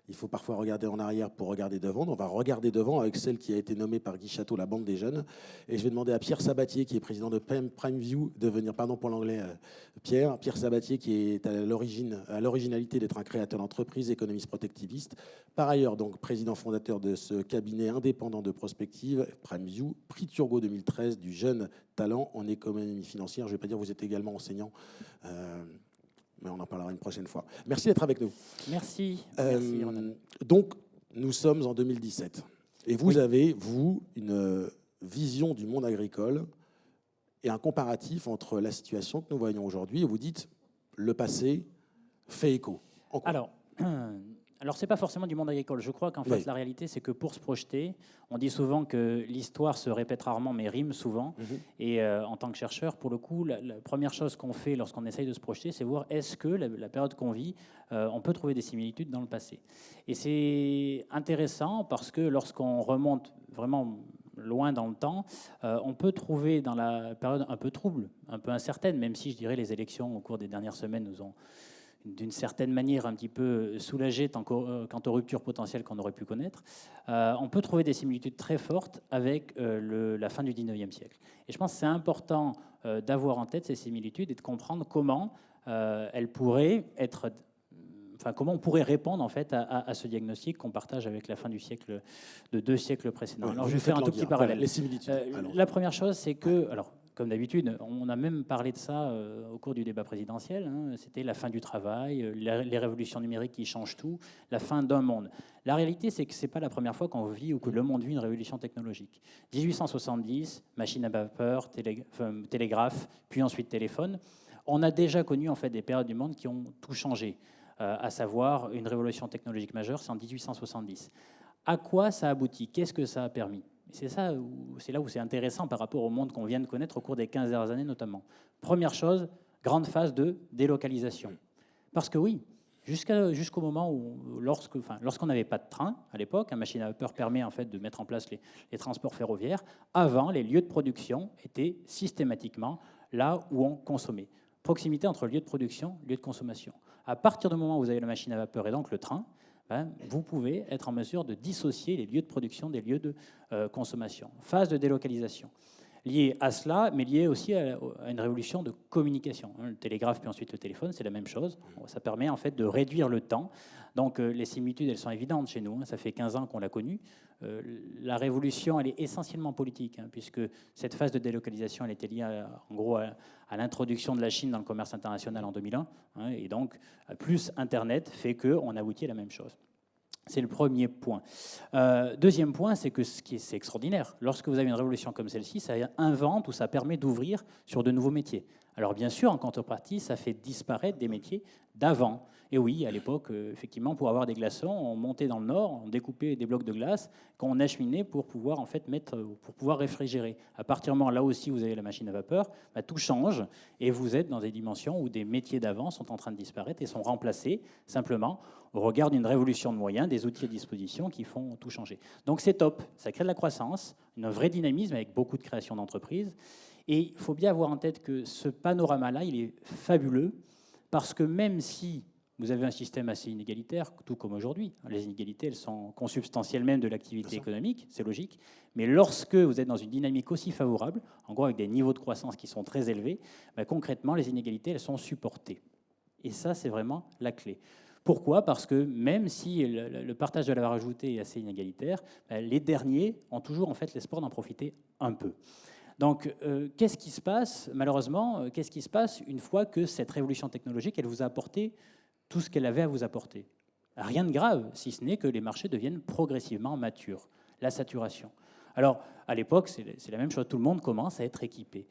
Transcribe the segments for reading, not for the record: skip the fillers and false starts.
Il faut parfois regarder en arrière pour regarder devant. On va regarder devant avec celle qui a été nommée par Guy Château, la bande des jeunes. Et je vais demander à Pierre Sabatier, qui est président de PrimeView, de venir, pardon pour l'anglais, Pierre Sabatier, qui est à l'originalité d'être un créateur d'entreprise, économiste protectiviste. Par ailleurs, donc, président fondateur de ce cabinet indépendant de prospective, PrimeView, prix Turgot 2013 du jeune talent en économie financière. Je ne vais pas dire que vous êtes également enseignant. Mais on en parlera une prochaine fois. Merci d'être avec nous. Merci. Merci, Ronan. Donc, nous sommes en 2017. Et vous Oui. avez, vous, une vision du monde agricole et un comparatif entre la situation que nous voyons aujourd'hui. Et vous dites, le passé fait écho. En quoi ? Alors, c'est pas forcément du monde agricole. Je crois qu'en fait, Oui. la réalité, c'est que pour se projeter, on dit souvent que l'histoire se répète rarement, mais rime souvent. Et en tant que chercheur, pour le coup, la première chose qu'on fait lorsqu'on essaye de se projeter, c'est voir est-ce que la période qu'on vit, on peut trouver des similitudes dans le passé. Et c'est intéressant parce que lorsqu'on remonte vraiment loin dans le temps, on peut trouver dans la période un peu trouble, un peu incertaine, même si je dirais les élections au cours des dernières semaines nous ont d'une certaine manière un petit peu soulagé quant aux ruptures potentielles qu'on aurait pu connaître, on peut trouver des similitudes très fortes avec la fin du 19e siècle. Et je pense que c'est important d'avoir en tête ces similitudes et de comprendre comment elles pourraient être... Enfin, comment on pourrait répondre en fait à ce diagnostic qu'on partage avec la fin du siècle, de 2 siècles précédents. Alors, je vais faire un tout petit parallèle. Les similitudes. La première chose, c'est que, alors, comme d'habitude, on a même parlé de ça au cours du débat présidentiel. C'était la fin du travail, les révolutions numériques qui changent tout, la fin d'un monde. La réalité, c'est que ce n'est pas la première fois qu'on vit ou que le monde vit une révolution technologique. 1870, machine à vapeur, télégraphe, puis ensuite téléphone. On a déjà connu en fait des périodes du monde qui ont tout changé. À savoir une révolution technologique majeure, c'est en 1870. À quoi ça aboutit? Qu'est-ce que ça a permis? C'est là où c'est intéressant par rapport au monde qu'on vient de connaître au cours des 15 dernières années notamment. Première chose, grande phase de délocalisation. Parce que oui, jusqu'au moment où, lorsqu'on n'avait pas de train, à l'époque, une machine à vapeur permet en fait de mettre en place les transports ferroviaires. Avant, les lieux de production étaient systématiquement là où on consommait. Proximité entre lieu de production et lieu de consommation. À partir du moment où vous avez la machine à vapeur et donc le train, vous pouvez être en mesure de dissocier les lieux de production des lieux de consommation. Phase de délocalisation. Liée à cela, mais liée aussi à une révolution de communication. Le télégraphe, puis ensuite le téléphone, c'est la même chose. Ça permet en fait de réduire le temps. Donc les similitudes, elles sont évidentes chez nous. Ça fait 15 ans qu'on l'a connue. La révolution, elle est essentiellement politique, puisque cette phase de délocalisation, elle était liée en gros à l'introduction de la Chine dans le commerce international en 2001. Et donc, plus Internet fait qu'on aboutit à la même chose. C'est le premier point. Deuxième point, c'est que c'est extraordinaire. Lorsque vous avez une révolution comme celle-ci, ça invente ou ça permet d'ouvrir sur de nouveaux métiers. Alors bien sûr, en contrepartie, ça fait disparaître des métiers d'avant. Et oui, à l'époque, effectivement, pour avoir des glaçons, on montait dans le nord, on découpait des blocs de glace qu'on acheminait pour pouvoir en fait pour pouvoir réfrigérer. À partir du moment là aussi où vous avez la machine à vapeur, tout change et vous êtes dans des dimensions où des métiers d'avant sont en train de disparaître et sont remplacés simplement au regard d'une révolution de moyens, des outils à disposition qui font tout changer. Donc c'est top, ça crée de la croissance, un vrai dynamisme avec beaucoup de création d'entreprises. Et il faut bien avoir en tête que ce panorama-là, il est fabuleux parce que même si vous avez un système assez inégalitaire, tout comme aujourd'hui, les inégalités, elles sont consubstantielles même de l'activité économique, c'est logique, mais lorsque vous êtes dans une dynamique aussi favorable, en gros avec des niveaux de croissance qui sont très élevés, concrètement, les inégalités, elles sont supportées. Et ça, c'est vraiment la clé. Pourquoi? Parce que même si le partage de la valeur ajoutée est assez inégalitaire, les derniers ont toujours en fait l'espoir d'en profiter un peu. Donc, qu'est-ce qui se passe, malheureusement, qu'est-ce qui se passe une fois que cette révolution technologique, elle vous a apporté tout ce qu'elle avait à vous apporter? Rien de grave, si ce n'est que les marchés deviennent progressivement matures, la saturation. Alors, à l'époque, c'est la même chose, tout le monde commence à être équipé.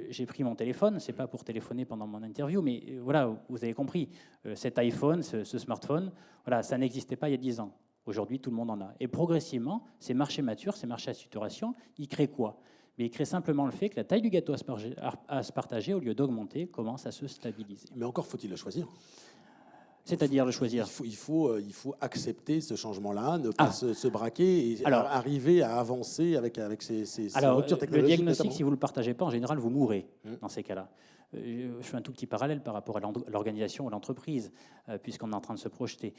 J'ai pris mon téléphone, c'est pas pour téléphoner pendant mon interview, mais voilà, vous avez compris, cet iPhone, ce smartphone, voilà, ça n'existait pas il y a 10 ans. Aujourd'hui, tout le monde en a. Et progressivement, ces marchés matures, ces marchés à saturation, ils créent quoi? Mais il crée simplement le fait que la taille du gâteau à se partager, au lieu d'augmenter, commence à se stabiliser. Mais encore faut-il le choisir. C'est-à-dire le choisir. Il faut accepter ce changement-là, ne pas se braquer et arriver à avancer avec ces ruptures technologiques. Le diagnostic, notamment. si vous ne le partagez pas, en général, vous mourrez dans ces cas-là. Je fais un tout petit parallèle par rapport à l'organisation ou l'entreprise, puisqu'on est en train de se projeter.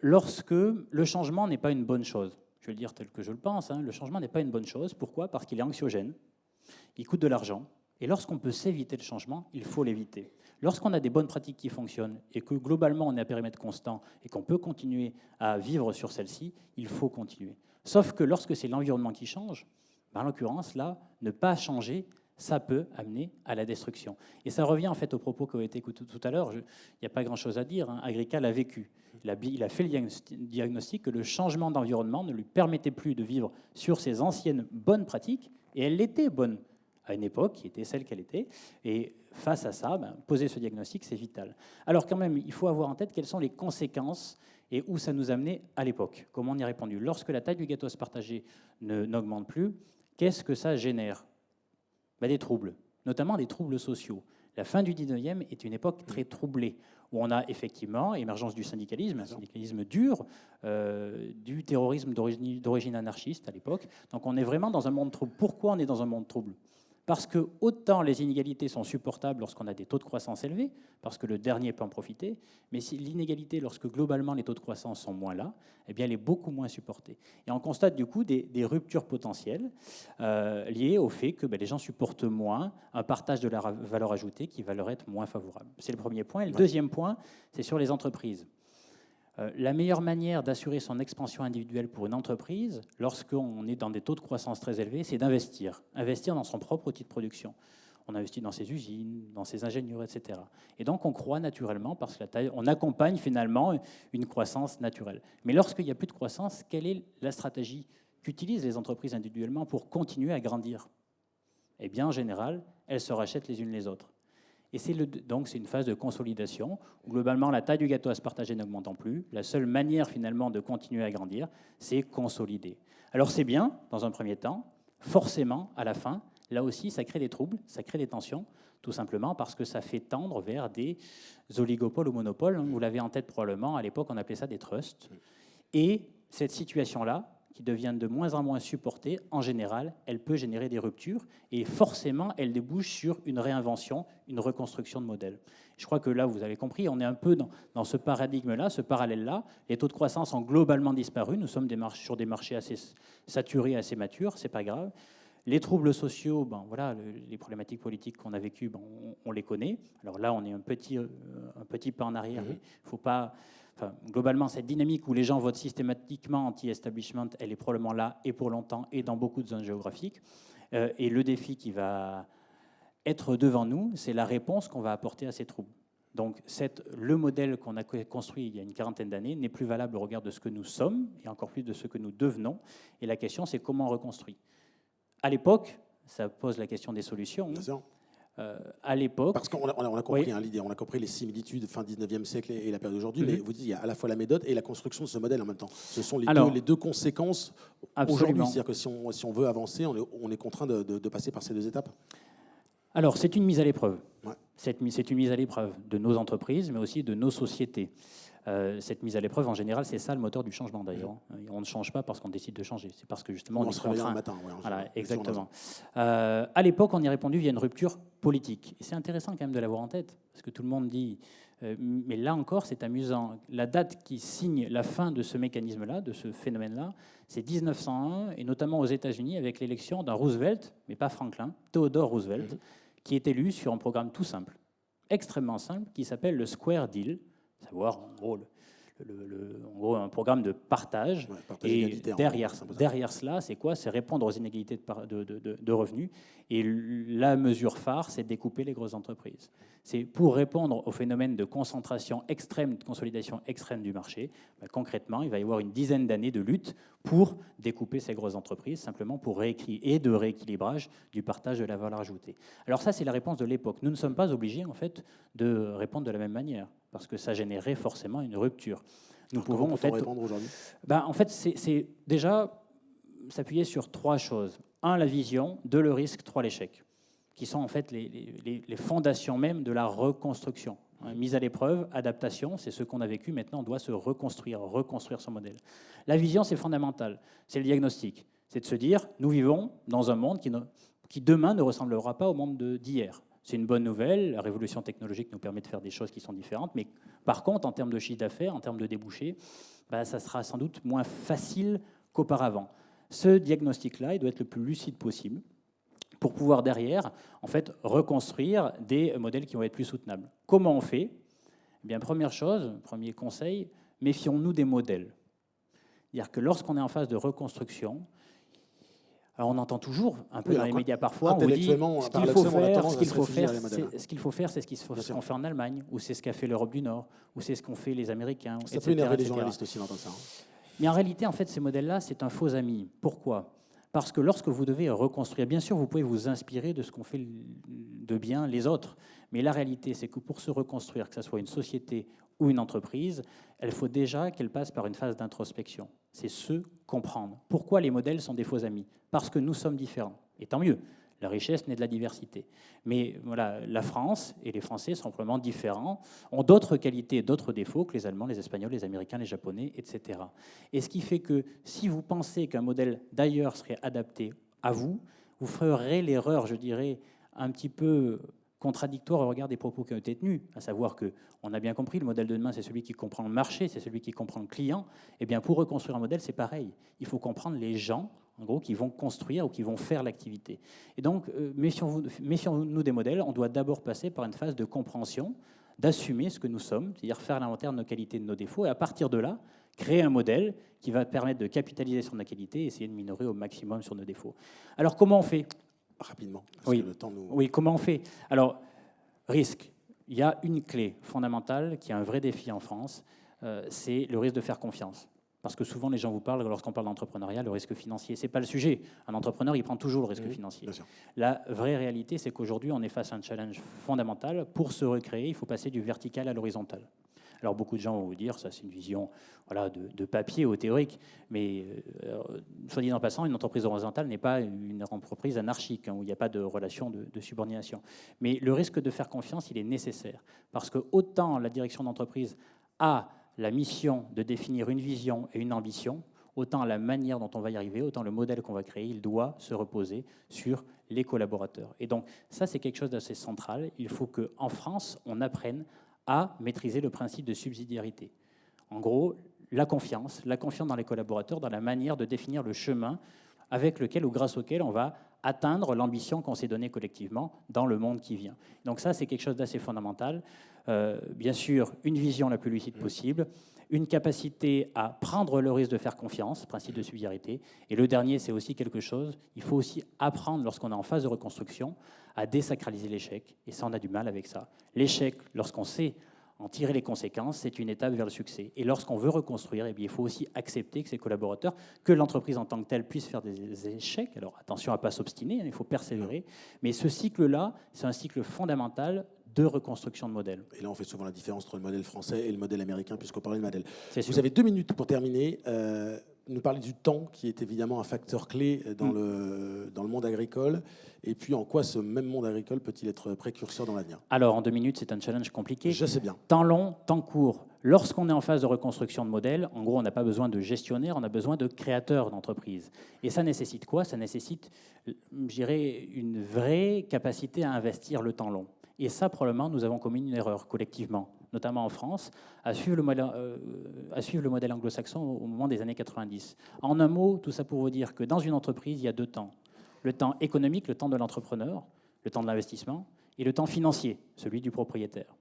Lorsque le changement n'est pas une bonne chose, je vais le dire tel que je le pense, le changement n'est pas une bonne chose. Pourquoi? Parce qu'il est anxiogène, il coûte de l'argent, et lorsqu'on peut s'éviter le changement, il faut l'éviter. Lorsqu'on a des bonnes pratiques qui fonctionnent et que globalement on est à périmètre constant et qu'on peut continuer à vivre sur celle-ci, il faut continuer. Sauf que lorsque c'est l'environnement qui change, en l'occurrence, là, ne pas changer, ça peut amener à la destruction. Et ça revient en fait aux propos qui ont été écoutés tout à l'heure. Il n'y a pas grand-chose à dire. Agrica l'a vécu. Il a fait le diagnostic que le changement d'environnement ne lui permettait plus de vivre sur ses anciennes bonnes pratiques, et elle l'était bonne à une époque qui était celle qu'elle était. Et face à ça, poser ce diagnostic, c'est vital. Alors quand même, il faut avoir en tête quelles sont les conséquences et où ça nous a amené à l'époque. Comment on y a répondu? Lorsque la taille du gâteau à se partager n'augmente plus, qu'est-ce que ça génère? Des troubles, notamment des troubles sociaux. La fin du 19e est une époque très troublée, où on a effectivement émergence du syndicalisme, un syndicalisme dur, du terrorisme d'origine anarchiste à l'époque. Donc on est vraiment dans un monde trouble. Pourquoi on est dans un monde trouble? Parce que autant les inégalités sont supportables lorsqu'on a des taux de croissance élevés, parce que le dernier peut en profiter, mais si l'inégalité, lorsque globalement les taux de croissance sont moins là, eh bien elle est beaucoup moins supportée. Et on constate du coup des ruptures potentielles liées au fait que les gens supportent moins un partage de la valeur ajoutée qui va leur être moins favorable. C'est le premier point. Et le deuxième point, c'est sur les entreprises. La meilleure manière d'assurer son expansion individuelle pour une entreprise, lorsqu'on est dans des taux de croissance très élevés, c'est d'investir. Investir dans son propre outil de production. On investit dans ses usines, dans ses ingénieurs, etc. Et donc on croît naturellement parce que on accompagne finalement une croissance naturelle. Mais lorsqu'il n'y a plus de croissance, quelle est la stratégie qu'utilisent les entreprises individuellement pour continuer à grandir? Eh bien, en général, elles se rachètent les unes les autres. Et donc c'est une phase de consolidation où globalement la taille du gâteau à se partager n'augmentant plus. La seule manière finalement de continuer à grandir, c'est consolider. Alors c'est bien dans un premier temps, forcément à la fin, là aussi ça crée des troubles, ça crée des tensions, tout simplement parce que ça fait tendre vers des oligopoles ou monopoles. Vous l'avez en tête probablement, à l'époque on appelait ça des trusts. Et cette situation-là, qui deviennent de moins en moins supportées, en général, elle peut générer des ruptures et forcément, elle débouche sur une réinvention, une reconstruction de modèle. Je crois que là, vous avez compris, on est un peu dans ce paradigme-là, ce parallèle-là. Les taux de croissance ont globalement disparu. Nous sommes sur des marchés assez saturés, assez matures, c'est pas grave. Les troubles sociaux, voilà, les problématiques politiques qu'on a vécues, on les connaît. Alors là, on est un petit pas en arrière, mais il ne faut pas... Enfin, globalement, cette dynamique où les gens votent systématiquement anti-establishment, elle est probablement là et pour longtemps et dans beaucoup de zones géographiques. Et le défi qui va être devant nous, c'est la réponse qu'on va apporter à ces troubles. Donc le modèle qu'on a construit il y a une quarantaine d'années n'est plus valable au regard de ce que nous sommes et encore plus de ce que nous devenons. Et la question, c'est comment on reconstruit. À l'époque, ça pose la question des solutions. À l'époque... Parce qu'on a compris l'idée, on a compris les similitudes fin 19e siècle et la période d'aujourd'hui, mais vous dites il y a à la fois la méthode et la construction de ce modèle en même temps. Ce sont les deux conséquences aujourd'hui. C'est-à-dire que si on veut avancer, on est contraint de passer par ces deux étapes. Alors, c'est une mise à l'épreuve. Ouais. C'est une mise à l'épreuve de nos entreprises, mais aussi de nos sociétés. Cette mise à l'épreuve, en général, c'est ça le moteur du changement d'ailleurs. On ne change pas parce qu'on décide de changer, c'est parce que justement on se réveille un matin. Voilà, exactement. À l'époque, on y a répondu via une rupture politique. Et c'est intéressant quand même de l'avoir en tête, parce que tout le monde dit, mais là encore, c'est amusant. La date qui signe la fin de ce mécanisme-là, de ce phénomène-là, c'est 1901, et notamment aux États-Unis, avec l'élection d'un Roosevelt, mais pas Franklin, Theodore Roosevelt, qui est élu sur un programme tout simple, extrêmement simple, qui s'appelle le Square Deal. Savoir en gros un programme de partage. Et derrière cela, c'est quoi? C'est répondre aux inégalités de revenus. Et la mesure phare, c'est de découper les grosses entreprises. C'est pour répondre au phénomène de concentration extrême, de consolidation extrême du marché. Concrètement, il va y avoir une dizaine d'années de lutte pour découper ces grosses entreprises, simplement pour de rééquilibrage du partage de la valeur ajoutée. Alors ça, c'est la réponse de l'époque. Nous ne sommes pas obligés, en fait, de répondre de la même manière, parce que ça générerait forcément une rupture. Nous pouvons en fait répondre aujourd'hui. En fait, c'est déjà s'appuyer sur trois choses. 1, la vision. 2, le risque. 3, l'échec, qui sont en fait les fondations même de la reconstruction. Mise à l'épreuve, adaptation, c'est ce qu'on a vécu. Maintenant, on doit se reconstruire son modèle. La vision, c'est fondamental. C'est le diagnostic. C'est de se dire, nous vivons dans un monde qui demain ne ressemblera pas au monde d'hier. C'est une bonne nouvelle. La révolution technologique nous permet de faire des choses qui sont différentes. Mais par contre, en termes de chiffre d'affaires, en termes de débouchés, ça sera sans doute moins facile qu'auparavant. Ce diagnostic-là, il doit être le plus lucide possible pour pouvoir derrière, en fait, reconstruire des modèles qui vont être plus soutenables. Comment on fait ? Eh bien, première chose, premier conseil, méfions-nous des modèles. C'est-à-dire que lorsqu'on est en phase de reconstruction, alors on entend toujours un peu dans les médias parfois, on vous dit ce qu'il faut faire, c'est ce qu'on fait en Allemagne, ou c'est ce qu'a fait l'Europe du Nord, ou c'est ce qu'ont fait les Américains, etc. Ça peut énerver les journalistes aussi d'entendre ça. Mais en réalité, en fait, ces modèles-là, c'est un faux ami. Pourquoi ? Parce que lorsque vous devez reconstruire, bien sûr, vous pouvez vous inspirer de ce qu'ont fait de bien les autres. Mais la réalité, c'est que pour se reconstruire, que ce soit une société ou une entreprise, il faut déjà qu'elle passe par une phase d'introspection. C'est se comprendre. Pourquoi les modèles sont des faux amis ? Parce que nous sommes différents. Et tant mieux. La richesse naît de la diversité. Mais voilà, la France et les Français sont probablement différents, ont d'autres qualités et d'autres défauts que les Allemands, les Espagnols, les Américains, les Japonais, etc. Et ce qui fait que si vous pensez qu'un modèle d'ailleurs serait adapté à vous, vous ferez l'erreur, je dirais, un petit peu contradictoire au regard des propos qui ont été tenus, à savoir qu'on a bien compris, le modèle de demain, c'est celui qui comprend le marché, c'est celui qui comprend le client. Eh bien, pour reconstruire un modèle, c'est pareil. Il faut comprendre les gens, en gros, qui vont construire ou qui vont faire l'activité. Et donc, méfions-nous des modèles. On doit d'abord passer par une phase de compréhension, d'assumer ce que nous sommes, c'est-à-dire faire l'inventaire de nos qualités et de nos défauts, et à partir de là, créer un modèle qui va permettre de capitaliser sur nos qualités et essayer de minorer au maximum sur nos défauts. Alors, comment on fait ? Rapidement, parce oui. que le temps nous... Oui, comment on fait ? Alors, risque. Il y a une clé fondamentale qui est un vrai défi en France, c'est le risque de faire confiance. Parce que souvent, les gens vous parlent, lorsqu'on parle d'entrepreneuriat, le risque financier. Ce n'est pas le sujet. Un entrepreneur, il prend toujours le risque financier. La vraie réalité, c'est qu'aujourd'hui, on est face à un challenge fondamental. Pour se recréer, il faut passer du vertical à l'horizontal. Alors, beaucoup de gens vont vous dire, ça c'est une vision de papier ou théorique, mais soit dit en passant, une entreprise horizontale n'est pas une entreprise anarchique, où il n'y a pas de relation de subordination. Mais le risque de faire confiance, il est nécessaire. Parce que autant la direction d'entreprise a la mission de définir une vision et une ambition, autant la manière dont on va y arriver, autant le modèle qu'on va créer, il doit se reposer sur les collaborateurs. Et donc, ça, c'est quelque chose d'assez central. Il faut qu'en France, on apprenne à maîtriser le principe de subsidiarité. En gros, la confiance dans les collaborateurs, dans la manière de définir le chemin avec lequel ou grâce auquel on va atteindre l'ambition qu'on s'est donnée collectivement dans le monde qui vient. Donc ça, c'est quelque chose d'assez fondamental. Bien sûr, une vision la plus lucide possible, une capacité à prendre le risque de faire confiance, principe de subsidiarité. Et le dernier, c'est aussi quelque chose, il faut aussi apprendre, lorsqu'on est en phase de reconstruction, à désacraliser l'échec. Et ça, on a du mal avec ça. L'échec, lorsqu'on sait en tirer les conséquences, c'est une étape vers le succès. Et lorsqu'on veut reconstruire, eh bien, il faut aussi accepter que ses collaborateurs, que l'entreprise en tant que telle puisse faire des échecs. Alors attention à ne pas s'obstiner, il faut persévérer. Mais ce cycle-là, c'est un cycle fondamental de reconstruction de modèles. Et là, on fait souvent la différence entre le modèle français et le modèle américain, puisqu'on parlait de modèle. Vous avez 2 minutes pour terminer. Nous parler du temps, qui est évidemment un facteur clé dans le monde agricole. Et puis, en quoi ce même monde agricole peut-il être précurseur dans l'avenir ? Alors, en 2 minutes, c'est un challenge compliqué. Je sais bien. Temps long, temps court. Lorsqu'on est en phase de reconstruction de modèle, en gros, on n'a pas besoin de gestionnaires, on a besoin de créateurs d'entreprises. Et ça nécessite quoi ? Ça nécessite, je dirais, une vraie capacité à investir le temps long. Et ça, probablement, nous avons commis une erreur collectivement, notamment en France, à suivre le modèle anglo-saxon au moment des années 90. En un mot, tout ça pour vous dire que dans une entreprise, il y a 2 temps. Le temps économique, le temps de l'entrepreneur, le temps de l'investissement, et le temps financier, celui du propriétaire.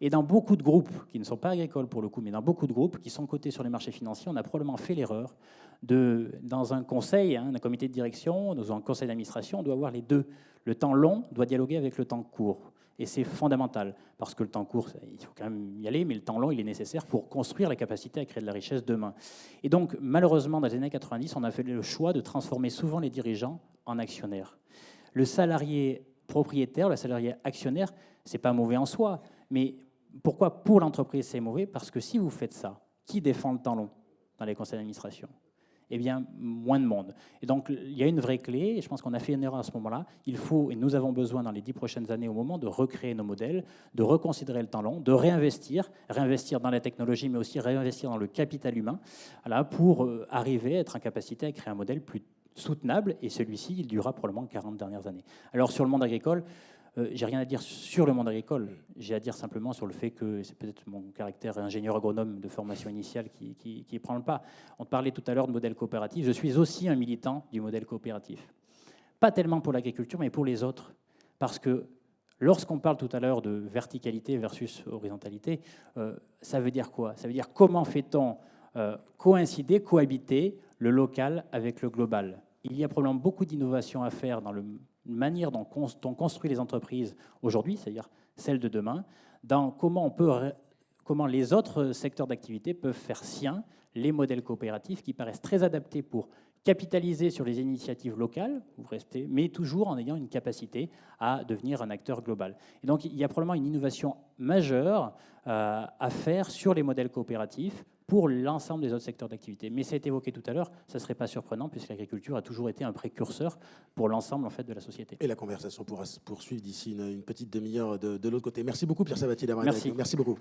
Et dans beaucoup de groupes, qui ne sont pas agricoles pour le coup, mais dans beaucoup de groupes qui sont cotés sur les marchés financiers, on a probablement fait l'erreur dans un conseil, un comité de direction, dans un conseil d'administration, on doit avoir les deux. Le temps long doit dialoguer avec le temps court. Et c'est fondamental, parce que le temps court, il faut quand même y aller, mais le temps long, il est nécessaire pour construire la capacité à créer de la richesse demain. Et donc, malheureusement, dans les années 90, on a fait le choix de transformer souvent les dirigeants en actionnaires. Le salarié propriétaire, le salarié actionnaire, c'est pas mauvais en soi, mais pourquoi pour l'entreprise c'est mauvais ? Parce que si vous faites ça, qui défend le temps long dans les conseils d'administration ? Eh bien, moins de monde. Et donc, il y a une vraie clé, et je pense qu'on a fait une erreur à ce moment-là. Il faut, et nous avons besoin dans les 10 prochaines années, au moment de recréer nos modèles, de reconsidérer le temps long, de réinvestir dans la technologie, mais aussi réinvestir dans le capital humain, voilà, pour arriver à être en capacité à créer un modèle plus soutenable, et celui-ci, il durera probablement 40 dernières années. Alors, sur le monde agricole, J'ai rien à dire sur le monde agricole. J'ai à dire simplement sur le fait que c'est peut-être mon caractère ingénieur agronome de formation initiale qui prend le pas. On parlait tout à l'heure de modèle coopératif. Je suis aussi un militant du modèle coopératif. Pas tellement pour l'agriculture, mais pour les autres. Parce que lorsqu'on parle tout à l'heure de verticalité versus horizontalité, ça veut dire quoi? Ça veut dire comment fait-on coïncider, cohabiter le local avec le global? Il y a probablement beaucoup d'innovations à faire dans la manière dont on construit les entreprises aujourd'hui, c'est-à-dire celles de demain, dans comment les autres secteurs d'activité peuvent faire sien les modèles coopératifs qui paraissent très adaptés pour capitaliser sur les initiatives locales, mais toujours en ayant une capacité à devenir un acteur global. Et donc, il y a probablement une innovation majeure à faire sur les modèles coopératifs pour l'ensemble des autres secteurs d'activité. Mais ça a été évoqué tout à l'heure, ça ne serait pas surprenant puisque l'agriculture a toujours été un précurseur pour l'ensemble en fait, de la société. Et la conversation pourra se poursuivre d'ici une petite demi-heure de l'autre côté. Merci beaucoup Pierre Sabatier d'avoir été avec nous. Merci beaucoup.